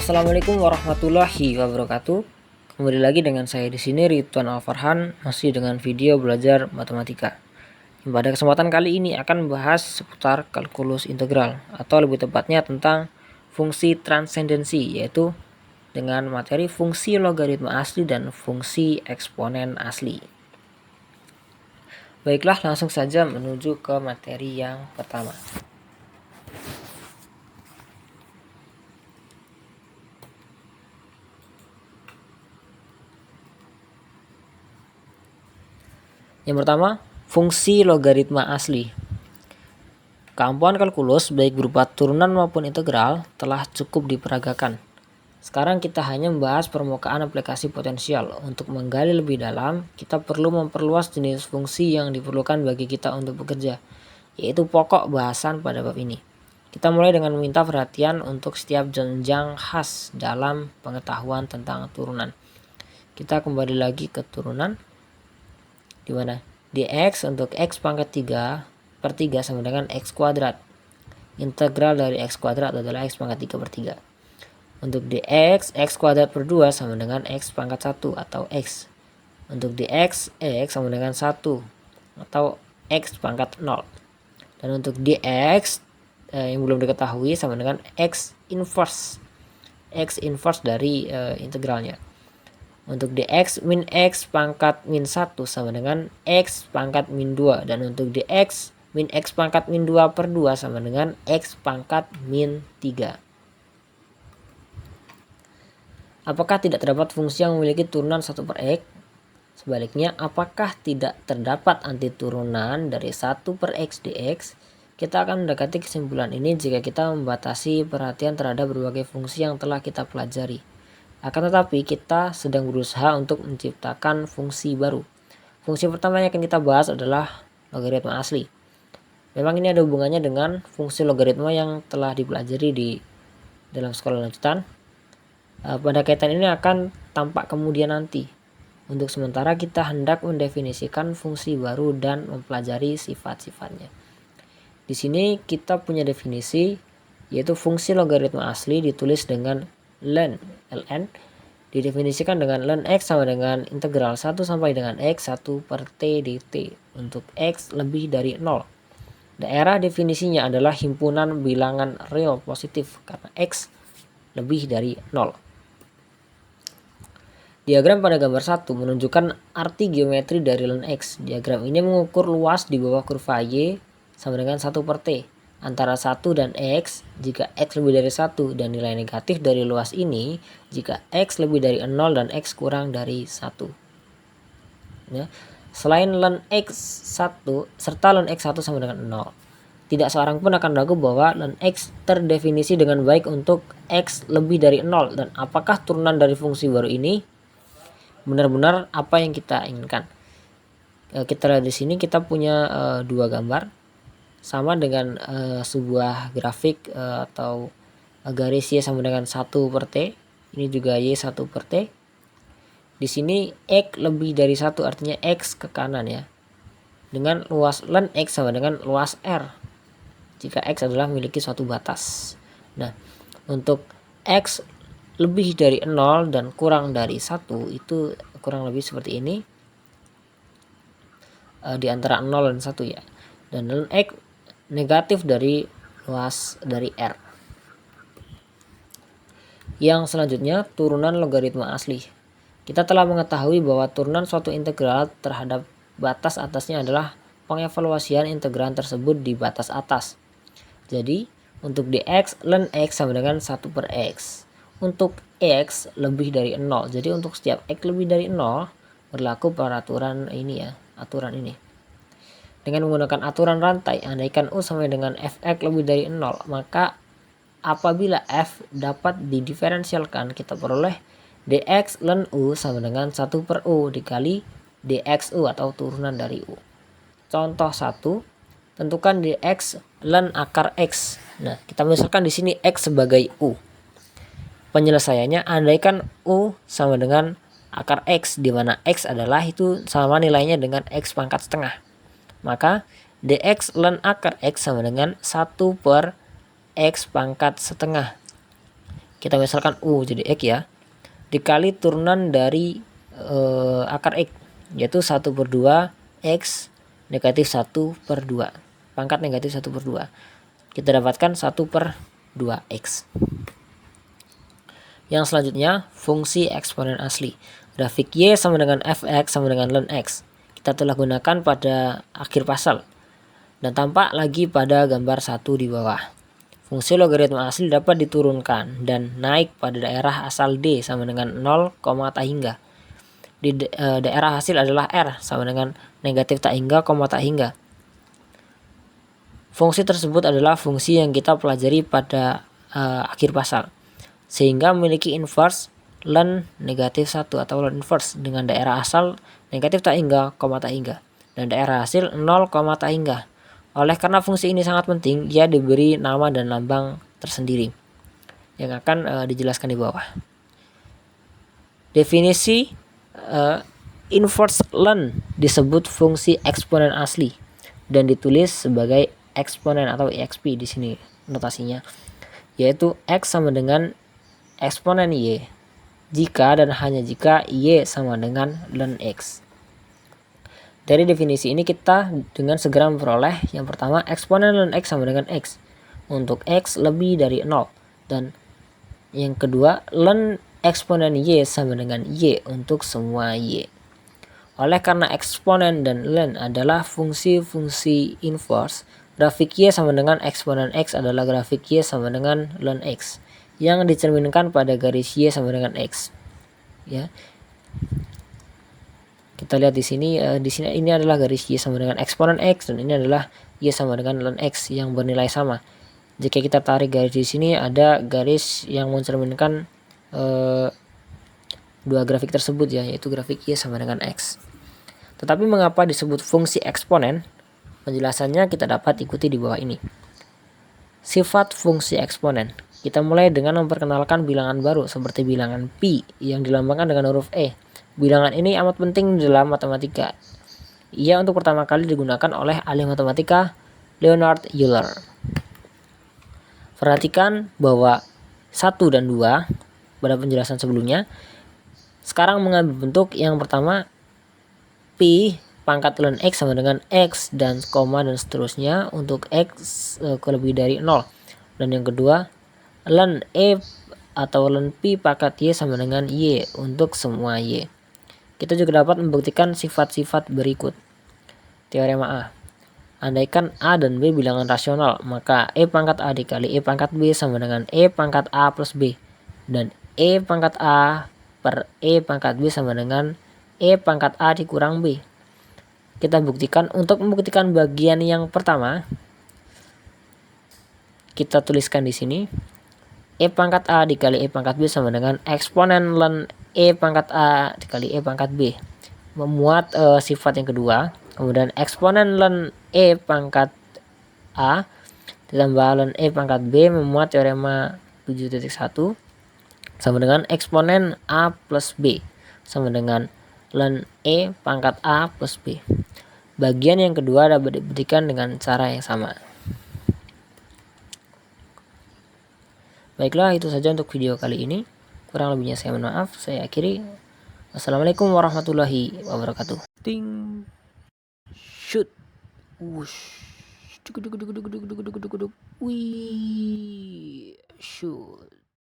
Assalamualaikum warahmatullahi wabarakatuh. Kembali lagi dengan saya di sini Ridwan Alfarhan, masih dengan video belajar matematika. Pada kesempatan kali ini akan membahas seputar kalkulus integral, atau lebih tepatnya tentang fungsi transendensi, yaitu dengan materi fungsi logaritma asli dan fungsi eksponen asli. Baiklah, langsung saja menuju ke materi yang pertama. Yang pertama, fungsi logaritma asli. Keampuhan kalkulus baik berupa turunan maupun integral telah cukup diperagakan. Sekarang kita hanya membahas permukaan aplikasi potensial. Untuk menggali lebih dalam, kita perlu memperluas jenis fungsi yang diperlukan bagi kita untuk bekerja, yaitu pokok bahasan pada bab ini. Kita mulai dengan meminta perhatian untuk setiap jenjang khas dalam pengetahuan tentang turunan. Kita kembali lagi ke turunan, di mana dx untuk x pangkat 3/3 sama dengan x kuadrat. Integral dari x kuadrat adalah x pangkat 3/3. Untuk dx, x kuadrat per 2 sama dengan x pangkat 1 atau x. Untuk dx, x sama dengan 1 atau x pangkat 0. Dan untuk dx yang belum diketahui sama dengan x inverse dari integralnya. Untuk dx min x pangkat min 1 sama dengan x pangkat min 2. Dan untuk dx min x pangkat min 2 per 2 sama dengan x pangkat min 3. Apakah tidak terdapat fungsi yang memiliki turunan 1 per x? Sebaliknya, apakah tidak terdapat antiturunan dari 1 per x dx? Kita akan mendekati kesimpulan ini jika kita membatasi perhatian terhadap berbagai fungsi yang telah kita pelajari. Akan tetapi kita sedang berusaha untuk menciptakan fungsi baru. Fungsi pertama yang akan kita bahas adalah logaritma asli. Memang ini ada hubungannya dengan fungsi logaritma yang telah dipelajari di dalam sekolah lanjutan. Pada kaitan ini akan tampak kemudian nanti. Untuk sementara kita hendak mendefinisikan fungsi baru dan mempelajari sifat-sifatnya. Di sini kita punya definisi, yaitu fungsi logaritma asli ditulis dengan ln didefinisikan dengan ln x sama dengan integral 1 sampai dengan x 1 per t dt untuk x lebih dari 0. Daerah definisinya adalah himpunan bilangan real positif karena x lebih dari 0. Diagram pada gambar 1 menunjukkan arti geometri dari ln x. Diagram ini mengukur luas di bawah kurva y sama dengan 1 per t antara 1 dan x jika x lebih dari 1 dan nilai negatif dari luas ini jika x lebih dari 0 dan x kurang dari 1. Ya. Selain ln x1 serta ln x1 sama dengan 0. Tidak seorang pun akan ragu bahwa ln x terdefinisi dengan baik untuk x lebih dari 0 dan apakah turunan dari fungsi baru ini benar-benar apa yang kita inginkan. Kita lihat di sini kita punya dua gambar. Sama dengan sebuah grafik atau garis y sama dengan 1 per t. Ini juga y 1 per t. Di sini x lebih dari 1 artinya x ke kanan ya. Dengan luas ln x sama dengan luas r. Jika x adalah memiliki suatu batas. Nah, untuk x lebih dari 0 dan kurang dari 1 itu kurang lebih seperti ini. Di antara 0 dan 1 ya. Dan ln x negatif dari luas dari R. Yang selanjutnya, turunan logaritma asli. Kita telah mengetahui bahwa turunan suatu integral terhadap batas atasnya adalah pengevaluasian integral tersebut di batas atas. Jadi, untuk dx, ln x sama dengan 1 per x. Untuk x lebih dari 0. Jadi, untuk setiap x lebih dari 0, berlaku peraturan ini ya, aturan ini. Dengan menggunakan aturan rantai, andaikan U sama dengan fx lebih dari 0, maka apabila f dapat didiferensialkan, kita peroleh dx ln U sama dengan 1 per U dikali dxu atau turunan dari U. Contoh 1, tentukan dx ln akar x. Nah, kita misalkan di sini x sebagai U. Penyelesaiannya, andaikan U sama dengan akar x, di mana x adalah itu sama nilainya dengan x pangkat setengah. Maka dx ln akar x sama dengan 1 per x pangkat setengah. kita misalkan U jadi X ya, dikali turunan dari akar X, yaitu 1/2 X negatif 1/2, pangkat negatif 1/2. Kita dapatkan 1/2 X. Yang selanjutnya, fungsi eksponen asli. Grafik Y sama dengan fx sama dengan ln x. Kita telah gunakan pada akhir pasal dan tampak lagi pada gambar 1 di bawah. Fungsi logaritma asli dapat diturunkan dan naik pada daerah asal D sama dengan 0, tak hingga. Di daerah hasil adalah R sama dengan negatif tak hingga, tak hingga. Fungsi tersebut adalah fungsi yang kita pelajari pada akhir pasal, sehingga memiliki inverse ln negatif 1 atau ln inverse dengan daerah asal negatif tak hingga, tak hingga, dan daerah hasil 0, tak hingga. Oleh karena fungsi ini sangat penting, ia diberi nama dan lambang tersendiri yang akan dijelaskan di bawah. Definisi inverse ln disebut fungsi eksponen asli dan ditulis sebagai eksponen atau exp di sini notasinya, yaitu x sama dengan eksponen y jika dan hanya jika y sama dengan ln x. Dari definisi ini kita dengan segera memperoleh yang pertama, eksponen ln x sama dengan x untuk x lebih dari 0, dan yang kedua, ln eksponen y sama dengan y untuk semua y. Oleh karena eksponen dan ln adalah fungsi-fungsi inverse, grafik y sama dengan eksponen x adalah grafik y sama dengan ln x yang dicerminkan pada garis y sama dengan x. Ya. Kita lihat di sini ini adalah garis y sama dengan eksponen x dan ini adalah y sama dengan ln x yang bernilai sama. Jika kita tarik garis di sini, ada garis yang mencerminkan dua grafik tersebut ya, yaitu grafik y sama dengan x. Tetapi mengapa disebut fungsi eksponen? Penjelasannya kita dapat ikuti di bawah ini. Sifat fungsi eksponen. Kita mulai dengan memperkenalkan bilangan baru seperti bilangan pi yang dilambangkan dengan huruf E. Bilangan ini amat penting dalam matematika. Ia untuk pertama kali digunakan oleh ahli matematika Leonhard Euler. Perhatikan bahwa 1 dan 2 pada penjelasan sebelumnya sekarang mengambil bentuk yang pertama pi pangkat ln x sama dengan x dan koma dan seterusnya untuk x lebih dari 0. Dan yang kedua, ln e atau ln pi pangkat y sama dengan y untuk semua y. Kita juga dapat membuktikan sifat-sifat berikut. Teorema A. Andaikan A dan B bilangan rasional, maka E pangkat A dikali E pangkat B sama dengan E pangkat A plus B. Dan E pangkat A per E pangkat B sama dengan E pangkat A dikurang B. Kita buktikan. Untuk membuktikan bagian yang pertama, kita tuliskan di sini E pangkat A dikali E pangkat B sama dengan eksponen ln E pangkat A dikali E pangkat B. Memuat sifat yang kedua. Kemudian eksponen ln E pangkat A ditambah ln E pangkat B memuat teorema 7.1 sama dengan eksponen A plus B sama dengan ln E pangkat A plus B. Bagian yang kedua dapat dibuktikan dengan cara yang sama. Baiklah, itu saja untuk video kali ini. Kurang lebihnya saya mohon maaf. Saya akhiri. Wassalamualaikum warahmatullahi wabarakatuh. Ting. Shoot. Wush. Wih. Shoot.